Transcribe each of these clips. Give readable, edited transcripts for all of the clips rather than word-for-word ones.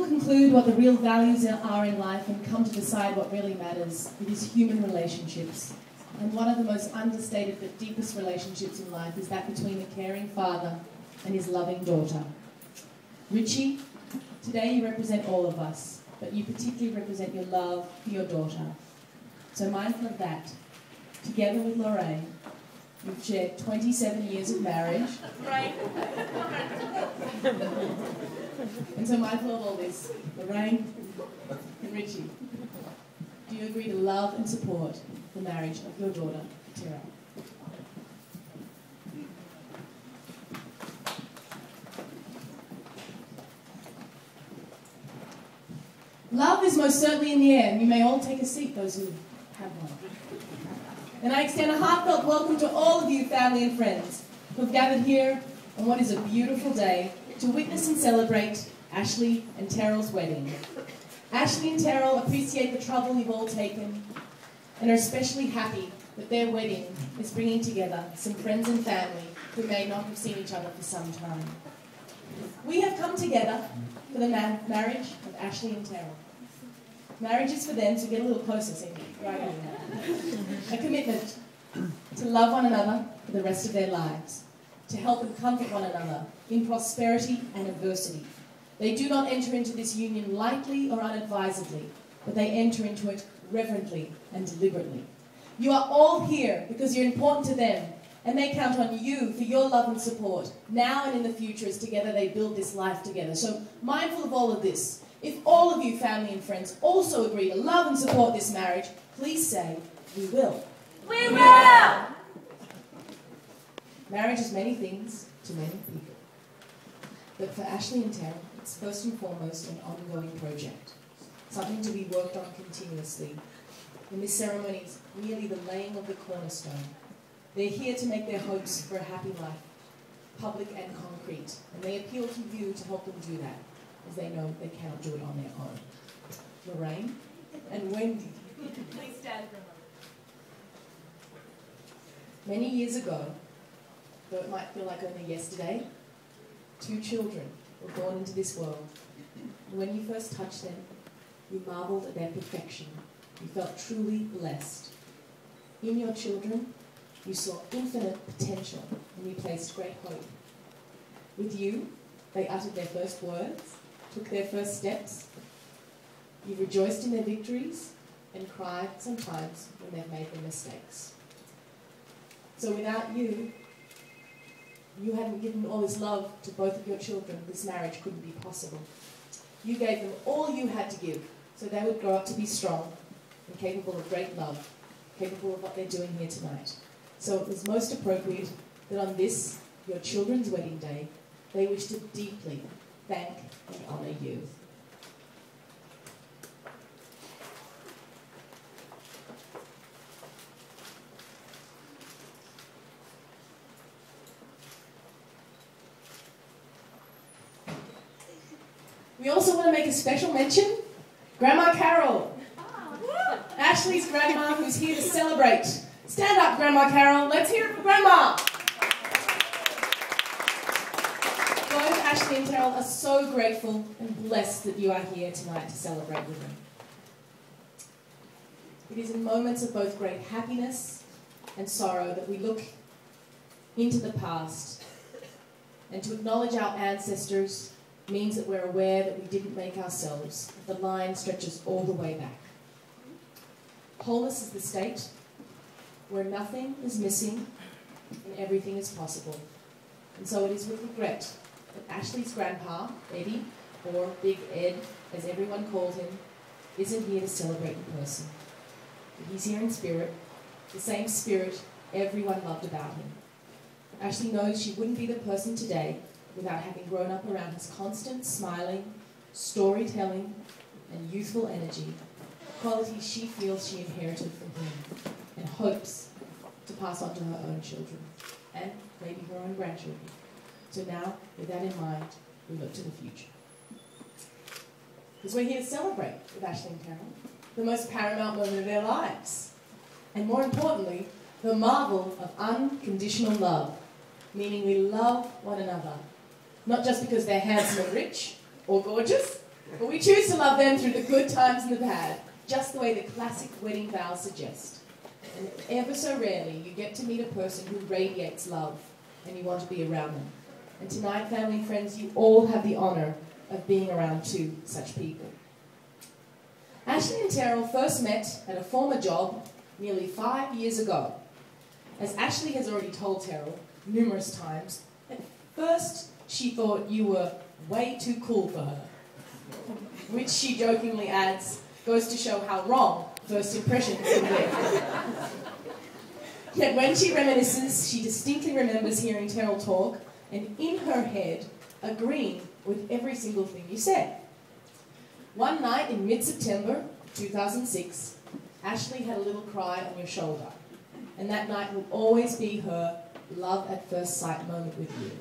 will conclude what the real values are in life and come to decide what really matters. It is human relationships. And one of the most understated but deepest relationships in life is that between a caring father and his loving daughter. Richie, today you represent all of us, but you particularly represent your love for your daughter. So mindful of that, together with Lorraine, you've shared 27 years of marriage. Right. And so mindful of all this, Lorraine and Richie, do you agree to love and support the marriage of your daughter, Tara? Love is most certainly in the air, and you may all take a seat, those who have one. And I extend a heartfelt welcome to all of you, family and friends, who have gathered here on what is a beautiful day to witness and celebrate Ashley and Terrell's wedding. Ashley and Terrell appreciate the trouble you've all taken and are especially happy that their wedding is bringing together some friends and family who may not have seen each other for some time. We have come together for the marriage of Ashley and Terrell. Marriage is for them to get a little closer, see, right on now. A commitment to love one another for the rest of their lives, to help and comfort one another in prosperity and adversity. They do not enter into this union lightly or unadvisedly, but they enter into it reverently and deliberately. You are all here because you're important to them, and they count on you for your love and support, now and in the future, as together they build this life together. So, mindful of all of this, if all of you, family and friends, also agree to love and support this marriage, please say, we will. We will! Marriage is many things to many people. But for Ashley and Terrell, it's first and foremost an ongoing project, something to be worked on continuously. And this ceremony is merely the laying of the cornerstone. They're here to make their hopes for a happy life, public and concrete, and they appeal to you to help them do that, as they know they cannot do it on their own. Lorraine and Wendy. Please stand for a moment. Many years ago, though it might feel like only yesterday, 2 children were born into this world. And when you first touched them, you marveled at their perfection. You felt truly blessed. In your children, you saw infinite potential, and you placed great hope. With you, they uttered their first words, took their first steps. You rejoiced in their victories and cried sometimes when they've made their mistakes. So without you, you hadn't given all this love to both of your children, this marriage couldn't be possible. You gave them all you had to give, so they would grow up to be strong and capable of great love, capable of what they're doing here tonight. So it was most appropriate that on this, your children's wedding day, they wish to deeply thank and honour you. We also want to make a special mention, Grandma Carol, Ashley's grandma, who's here to celebrate. Stand up, Grandma Carol. Let's hear it for Grandma. Both Ashley and Terrell are so grateful and blessed that you are here tonight to celebrate with them. It is in moments of both great happiness and sorrow that we look into the past, and to acknowledge our ancestors means that we're aware that we didn't make ourselves. The line stretches all the way back. Wholeness is the state where nothing is missing and everything is possible. And so it is with regret that Ashley's grandpa, Eddie, or Big Ed, as everyone called him, isn't here to celebrate in person. But he's here in spirit, the same spirit everyone loved about him. Ashley knows she wouldn't be the person today without having grown up around his constant smiling, storytelling, and youthful energy, qualities she feels she inherited from him and hopes to pass on to her own children and maybe her own grandchildren. So now, with that in mind, we look to the future. Because we're here to celebrate with Ashley and Terrell the most paramount moment of their lives. And more importantly, the marvel of unconditional love, meaning we love one another, not just because they're handsome and rich or gorgeous, But we choose to love them through the good times and the bad, just the way the classic wedding vows suggest. And ever so rarely, you get to meet a person who radiates love, and you want to be around them. And tonight, family and friends, you all have the honour of being around two such people. Ashley and Terrell first met at a former job nearly 5 years ago. As Ashley has already told Terrell numerous times, at first she thought you were way too cool for her, which she jokingly adds goes to show how wrong first impressions can be. Yet when she reminisces, she distinctly remembers hearing Terrell talk and in her head agreeing with every single thing you said. One night in mid-September 2006, Ashley had a little cry on your shoulder, and that night will always be her love at first sight moment with you.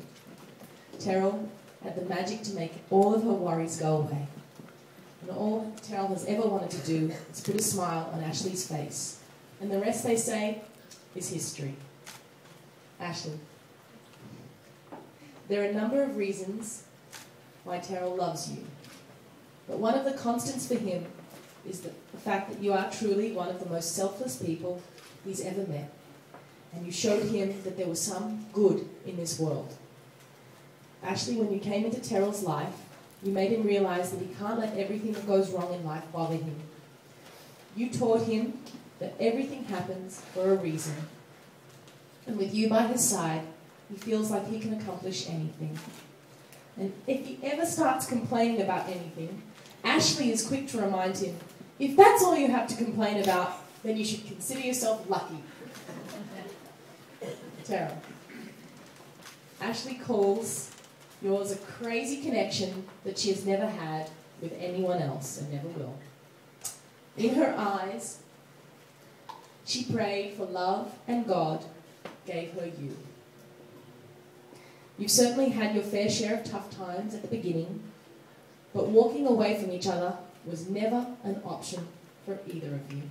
Terrell had the magic to make all of her worries go away. And all Terrell has ever wanted to do is put a smile on Ashley's face. And the rest, they say, is history. Ashley, there are a number of reasons why Terrell loves you. But one of the constants for him is the fact that you are truly one of the most selfless people he's ever met. And you showed him that there was some good in this world. Ashley, when you came into Terrell's life, you made him realize that he can't let everything that goes wrong in life bother him. You taught him that everything happens for a reason. And with you by his side, he feels like he can accomplish anything. And if he ever starts complaining about anything, Ashley is quick to remind him, if that's all you have to complain about, then you should consider yourself lucky. Terrell, Ashley calls yours a crazy connection that she has never had with anyone else and never will. In her eyes, she prayed for love, and God gave her you. You've certainly had your fair share of tough times at the beginning, but walking away from each other was never an option for either of you.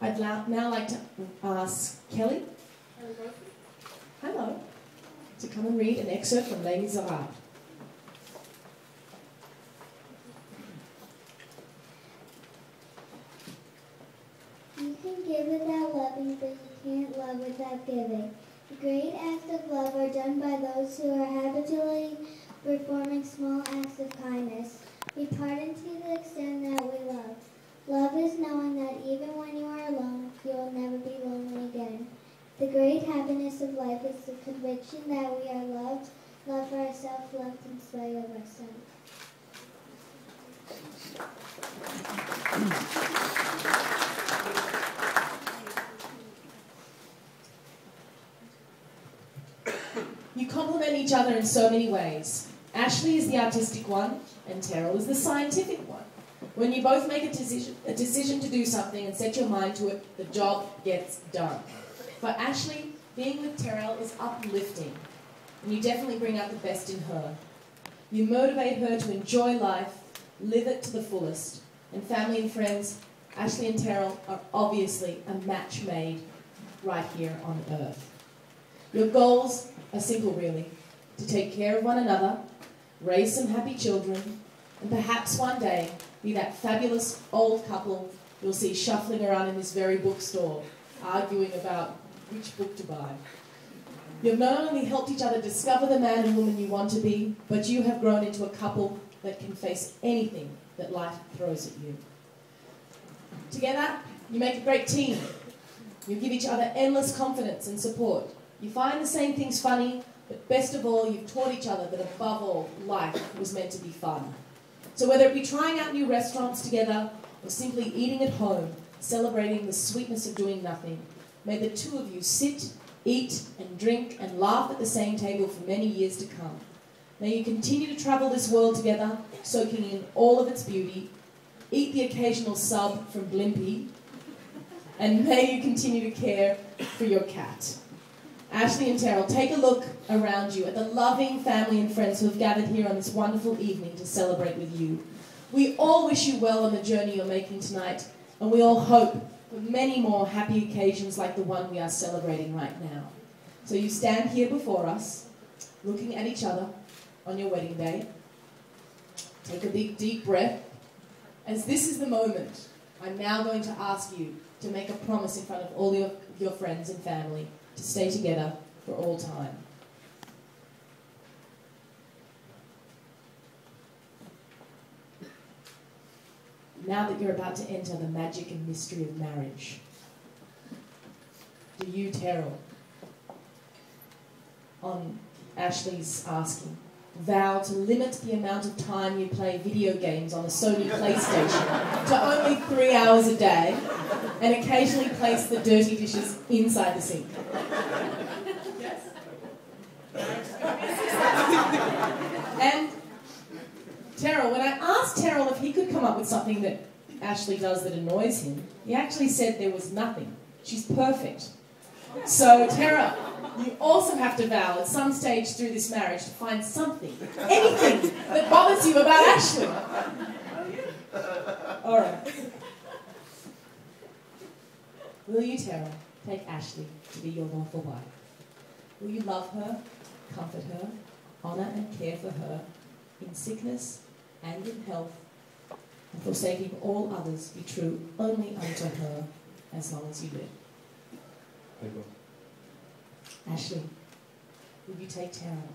I'd now like to ask Kelly, hello, to come and read an excerpt from Les Miserables. You can give without loving, but you can't love without giving. The great acts of love are done by those who are habitually performing small acts of kindness. We pardon to the extent that we love. Love is knowing that even when you are alone, you will never be lonely again. The great happiness of life is the conviction that we are loved, loved for ourselves, loved in spite of ourselves. You complement each other in so many ways. Ashley is the artistic one, and Terrell is the scientific one. When you both make a decision to do something and set your mind to it, the job gets done. For Ashley, being with Terrell is uplifting, and you definitely bring out the best in her. You motivate her to enjoy life, live it to the fullest. And family and friends, Ashley and Terrell are obviously a match made right here on Earth. Your goals are simple, really: to take care of one another, raise some happy children, and perhaps one day be that fabulous old couple you'll see shuffling around in this very bookstore, arguing about which book to buy. You've not only helped each other discover the man and woman you want to be, but you have grown into a couple that can face anything that life throws at you. Together, you make a great team. You give each other endless confidence and support. You find the same things funny, but best of all, you've taught each other that above all, life was meant to be fun. So whether it be trying out new restaurants together or simply eating at home, celebrating the sweetness of doing nothing, may the two of you sit, eat and drink and laugh at the same table for many years to come. May you continue to travel this world together, soaking in all of its beauty, eat the occasional sub from Blimpie, and may you continue to care for your cat. Ashley and Terrell, take a look around you at the loving family and friends who have gathered here on this wonderful evening to celebrate with you. We all wish you well on the journey you're making tonight, and we all hope for many more happy occasions like the one we are celebrating right now. So you stand here before us, looking at each other on your wedding day. Take a big, deep breath. As this is the moment, I'm now going to ask you to make a promise in front of all your friends and family to stay together for all time. Now that you're about to enter the magic and mystery of marriage, do you, Terrell, on Ashley's asking, vow to limit the amount of time you play video games on a Sony PlayStation to only 3 hours a day and occasionally place the dirty dishes inside the sink? Yes. And Terrell, when I asked Terrell if he could come up with something that Ashley does that annoys him, he actually said there was nothing. She's perfect. So, Terrell, you also have to vow at some stage through this marriage to find something, anything, that bothers you about Ashley. All right. Will you, Terrell, take Ashley to be your lawful wife? Will you love her, comfort her, honour and care for her in sickness and in health, and forsaking all others, be true only unto her as long as you live? I will. Ashley, will you take Terrell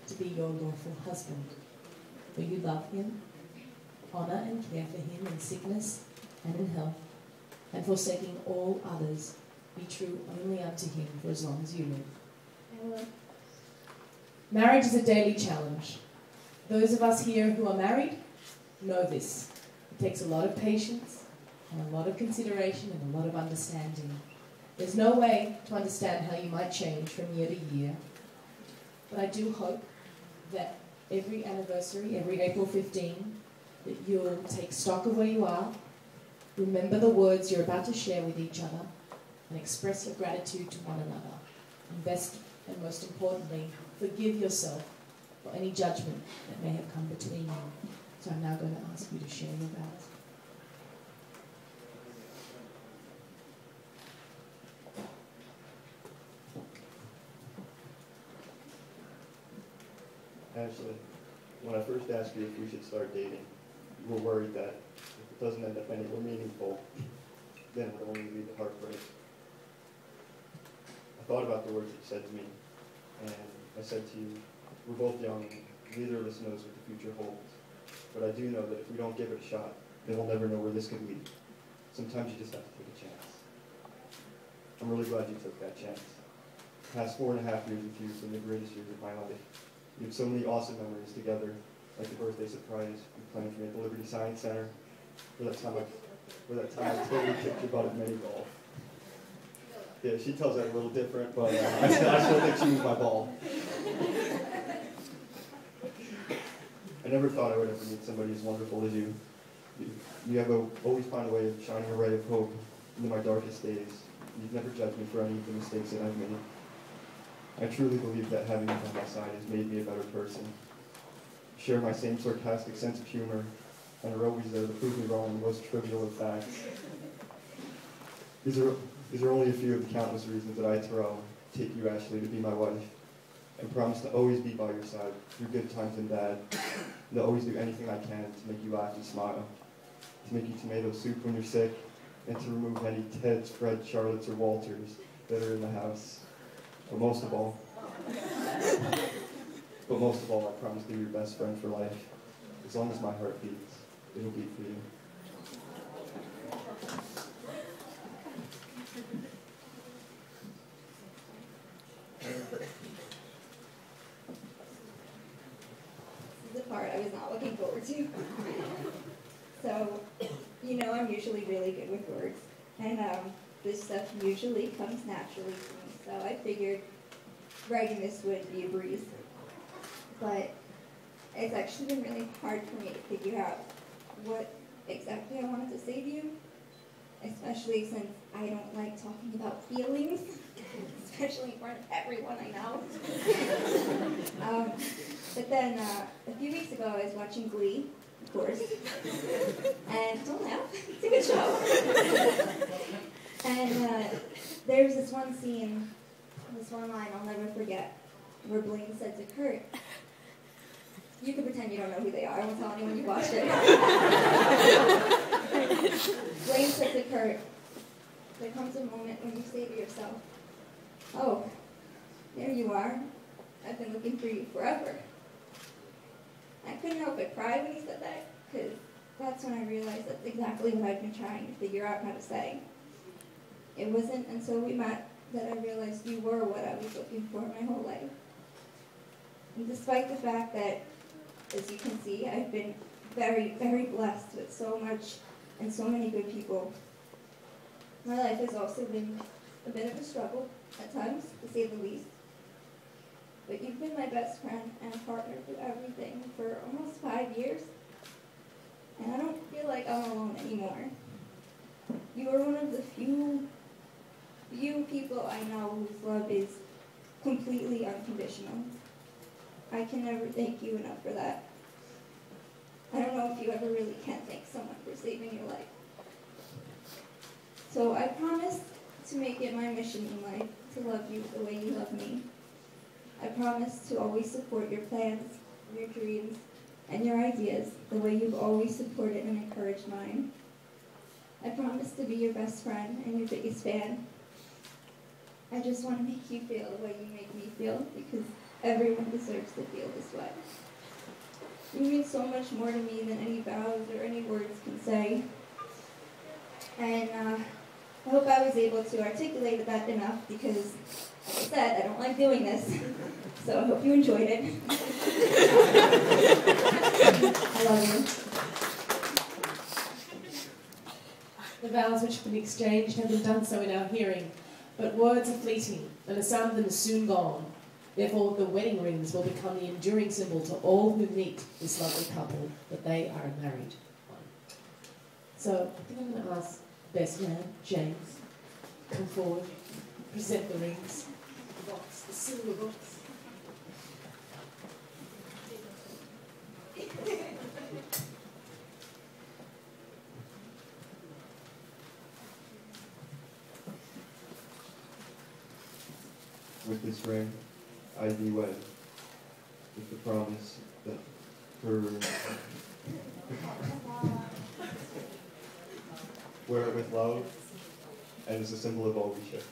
to be your lawful husband? Will you love him, honour and care for him in sickness and in health, and forsaking all others, be true only unto him for as long as you live? I will. Marriage is a daily challenge. Those of us here who are married know this. It takes a lot of patience and a lot of consideration and a lot of understanding. There's no way to understand how you might change from year to year, but I do hope that every anniversary, every April 15, that you'll take stock of where you are, remember the words you're about to share with each other, and express your gratitude to one another. And best and most importantly, forgive yourself for any judgment that may have come between you. So I'm now going to ask you to share your vows. Ashley, when I first asked you if we should start dating, you were worried that if it doesn't end up anywhere meaningful, then it would only lead to heartbreak. I thought about the words you said to me, and I said to you, we're both young, neither of us knows what the future holds. But I do know that if we don't give it a shot, then we'll never know where this could lead. Sometimes you just have to take a chance. I'm really glad you took that chance. The past 4.5 years with you have been the greatest years of my life. We have so many awesome memories together, like the birthday surprise we planned for me at the Liberty Science Center, or that time I totally kicked your butt at mini golf. Yeah, she tells that a little different, but I still think she was my ball. I never thought I would ever meet somebody as wonderful as you. You have always found a way of shining a ray of hope into my darkest days. You've never judged me for any of the mistakes that I've made. I truly believe that having you by my side has made me a better person. You share my same sarcastic sense of humor, and are always there to prove me wrong in the most trivial of facts. These are only a few of the countless reasons that I throw to take you, Ashley, to be my wife, and promise to always be by your side through good times and bad, and to always do anything I can to make you laugh and smile, to make you tomato soup when you're sick, and to remove any Teds, Fred, Charlottes, or Walters that are in the house. But most of all, I promise to be your best friend for life. As long as my heart beats, it'll beat for you. This is the part I was not looking forward to. So, I'm usually really good with words, and this stuff usually comes naturally to me. So I figured writing this would be a breeze. But it's actually been really hard for me to figure out what exactly I wanted to say to you, especially since I don't like talking about feelings, especially in front of everyone I know. But then a few weeks ago I was watching Glee, of course, and don't laugh, it's a good show. And there's this one scene, this one line I'll never forget, where Blaine said to Kurt, you can pretend you don't know who they are, I won't tell anyone you watched it. Blaine said to Kurt, there comes a moment when you say to yourself, oh, there you are. I've been looking for you forever. I couldn't help but cry when he said that, because that's when I realized that's exactly what I've been trying to figure out how to say. It wasn't until we met that I realized you were what I was looking for my whole life. And despite the fact that, as you can see, I've been very, very blessed with so much and so many good people, my life has also been a bit of a struggle at times, to say the least. But you've been my best friend and partner through everything for almost 5 years. And I don't feel like I'm alone anymore. You are one of the few people I know whose love is completely unconditional. I can never thank you enough for that. I don't know if you ever really can thank someone for saving your life. So I promise to make it my mission in life to love you the way you love me. I promise to always support your plans, your dreams, and your ideas the way you've always supported and encouraged mine. I promise to be your best friend and your biggest fan. I just want to make you feel the way you make me feel, because everyone deserves to feel this way. You mean so much more to me than any vows or any words can say. And I hope I was able to articulate that enough, because, like I said, I don't like doing this. So I hope you enjoyed it. I love you. The vows which have been exchanged have been done so in our hearing, but words are fleeting, and the sound of them is soon gone. Therefore, the wedding rings will become the enduring symbol to all who meet this lovely couple that they are a married one. So, I think I'm going to ask best man, James, come forward, present the rings, the box, the silver box. With this ring, I thee wed, with the promise that wear it with love, and as a symbol of all we share.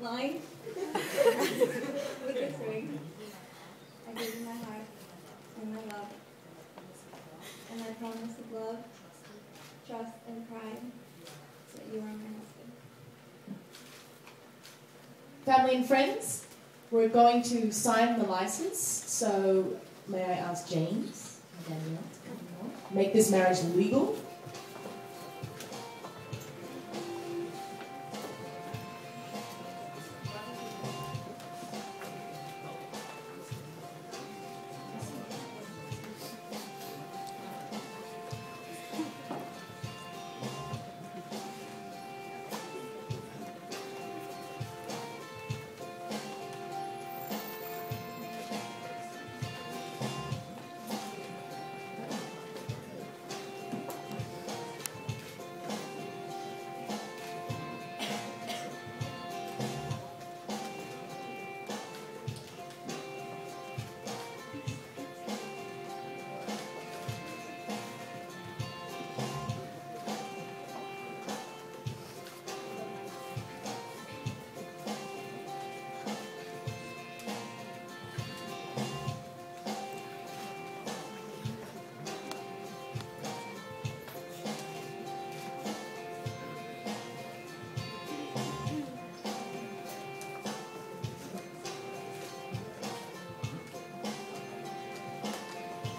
Line. With this ring, I give you my heart and my love, and I promise of love, trust, and pride that you are my husband. Family and friends, we're going to sign the license, so may I ask James and Danielle to come along, make this marriage legal.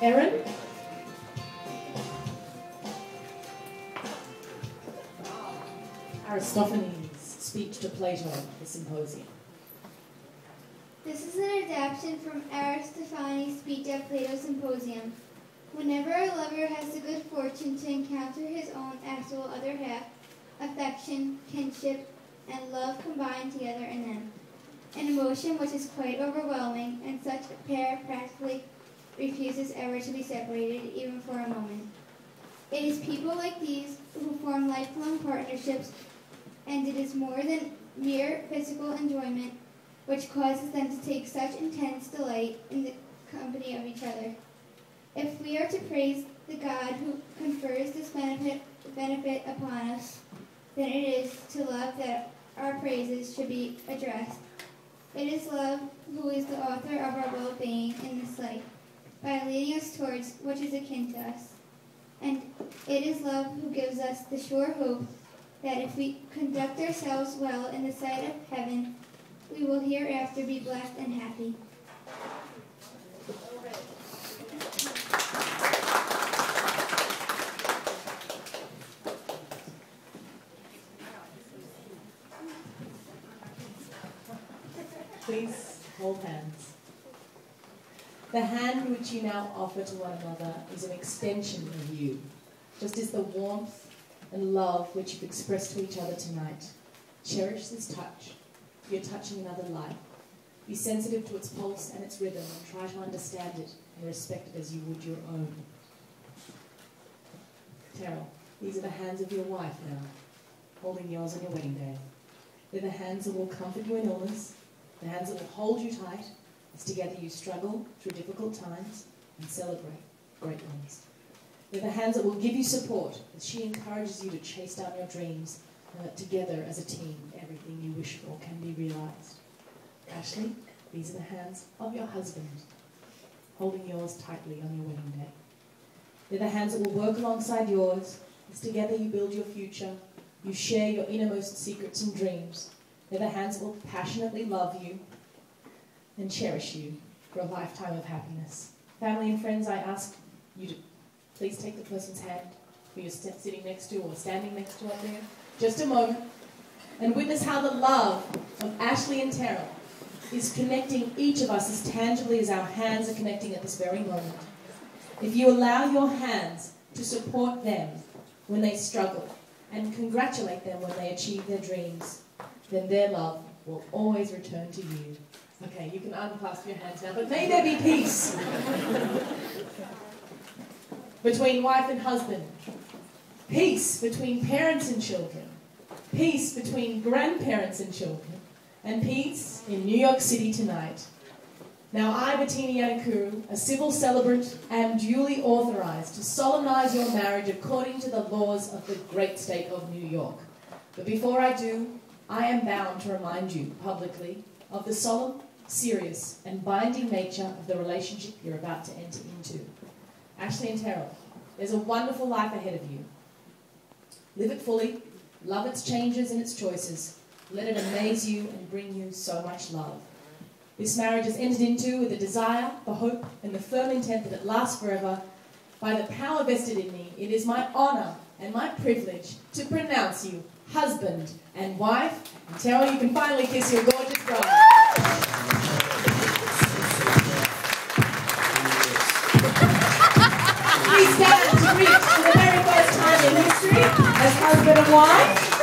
Aaron? Aristophanes' speech to Plato at the symposium. This is an adaptation from Aristophanes' speech at Plato's symposium. Whenever a lover has the good fortune to encounter his own actual other half, affection, kinship, and love combined together in them. An emotion which is quite overwhelming, and such a pair practically refuses ever to be separated, even for a moment. It is people like these who form lifelong partnerships, and it is more than mere physical enjoyment which causes them to take such intense delight in the company of each other. If we are to praise the God who confers this benefit upon us, then it is to love that our praises should be addressed. It is love who is the author of our well-being in this life, by leading us towards what is akin to us. And it is love who gives us the sure hope that if we conduct ourselves well in the sight of heaven, we will hereafter be blessed and happy. Please hold hands. The hand which you now offer to one another is an extension of you, just as the warmth and love which you've expressed to each other tonight. Cherish this touch. You're touching another life. Be sensitive to its pulse and its rhythm, and try to understand it and respect it as you would your own. Terrell, these are the hands of your wife now, holding yours on your wedding day. They're the hands that will comfort you in illness, the hands that will hold you tight as together you struggle through difficult times and celebrate great ones. They're the hands that will give you support as she encourages you to chase down your dreams, and that together as a team, everything you wish for can be realized. Ashley, these are the hands of your husband, holding yours tightly on your wedding day. They're the hands that will work alongside yours as together you build your future, you share your innermost secrets and dreams. They're the hands that will passionately love you and cherish you for a lifetime of happiness. Family and friends, I ask you to please take the person's hand who you're sitting next to or standing next to up there, just a moment, and witness how the love of Ashley and Terrell is connecting each of us as tangibly as our hands are connecting at this very moment. If you allow your hands to support them when they struggle and congratulate them when they achieve their dreams, then their love will always return to you. Okay, you can unclasp your hands now, but may there be peace between wife and husband, peace between parents and children, peace between grandparents and children, and peace in New York City tonight. Now I, Bettina Yanakuru, a civil celebrant, am duly authorized to solemnize your marriage according to the laws of the great state of New York. But before I do, I am bound to remind you publicly of the solemn, serious, and binding nature of the relationship you're about to enter into. Ashley and Terrell, there's a wonderful life ahead of you. Live it fully, love its changes and its choices. Let it amaze you and bring you so much love. This marriage is entered into with the desire, the hope, and the firm intent that it lasts forever. By the power vested in me, it is my honor and my privilege to pronounce you husband and wife. And Terrell, you can finally kiss your gorgeous bride. Please stand to greet for the very first time in history as husband and wife.